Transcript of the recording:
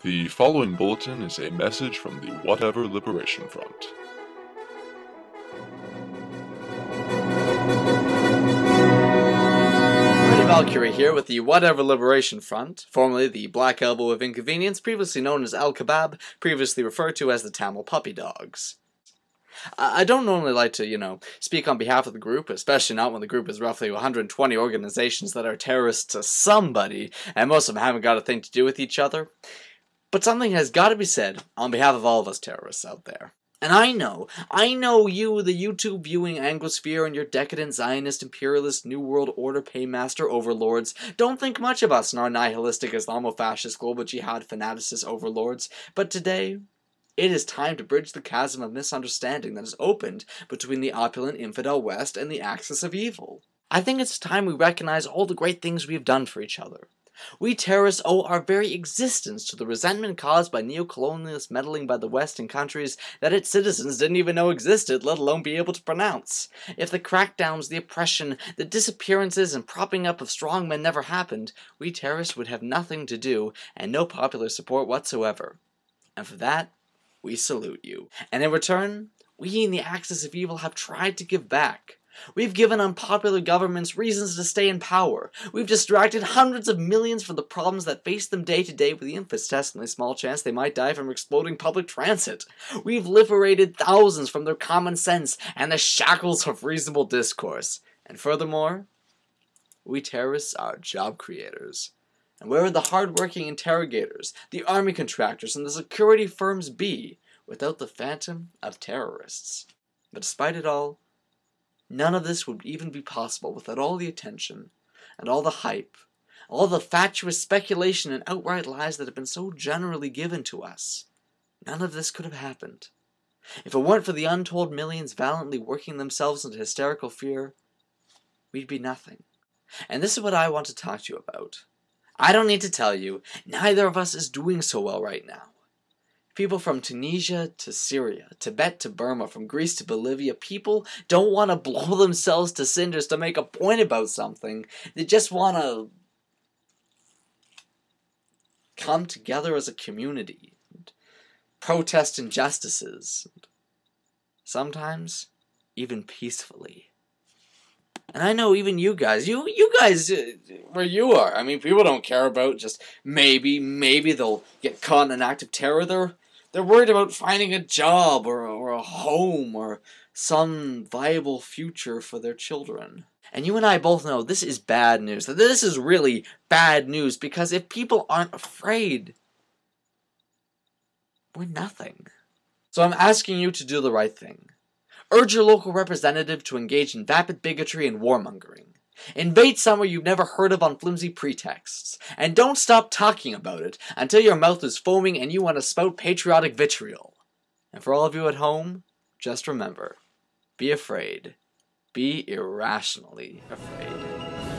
The following bulletin is a message from the Whatever Liberation Front. Freddy Valkyrie here with the Whatever Liberation Front, formerly the Black Elbow of Inconvenience, previously known as Al Kebab, previously referred to as the Tamil Puppy Dogs. I don't normally like to, speak on behalf of the group, especially not when the group is roughly 120 organizations that are terrorists to somebody, and most of them haven't got a thing to do with each other. But something has got to be said on behalf of all of us terrorists out there. And I know you, the YouTube viewing Anglosphere, and your decadent, zionist, imperialist, New World Order paymaster overlords don't think much of us and our nihilistic, islamo-fascist, global jihad fanaticist overlords, but today, it is time to bridge the chasm of misunderstanding that has opened between the opulent infidel West and the axis of evil. I think it's time we recognize all the great things we have done for each other. We terrorists owe our very existence to the resentment caused by neo-colonialist meddling by the West in countries that its citizens didn't even know existed, let alone be able to pronounce. If the crackdowns, the oppression, the disappearances, and propping up of strong men never happened, we terrorists would have nothing to do and no popular support whatsoever. And for that, we salute you. And in return, we in the axis of evil have tried to give back. We've given unpopular governments reasons to stay in power. We've distracted hundreds of millions from the problems that face them day to day with the infinitesimally small chance they might die from exploding public transit. We've liberated thousands from their common sense and the shackles of reasonable discourse. And furthermore, we terrorists are job creators. And where would the hard-working interrogators, the army contractors, and the security firms be without the phantom of terrorists? But despite it all, none of this would even be possible without all the attention, and all the hype, all the fatuous speculation and outright lies that have been so generally given to us. None of this could have happened. If it weren't for the untold millions valiantly working themselves into hysterical fear, we'd be nothing. And this is what I want to talk to you about. I don't need to tell you, neither of us is doing so well right now. People from Tunisia to Syria, Tibet to Burma, from Greece to Bolivia, people don't want to blow themselves to cinders to make a point about something. They just want to come together as a community and protest injustices. Sometimes even peacefully. And I know even you guys, where you are, I mean, people don't care about just maybe they'll get caught in an act of terror. They're worried about finding a job or a home or some viable future for their children. And you and I both know this is bad news. This is really bad news because if people aren't afraid, we're nothing. So I'm asking you to do the right thing. Urge your local representative to engage in vapid bigotry and warmongering. Invade somewhere you've never heard of on flimsy pretexts. And don't stop talking about it until your mouth is foaming and you want to spout patriotic vitriol. And for all of you at home, just remember, be afraid. Be irrationally afraid.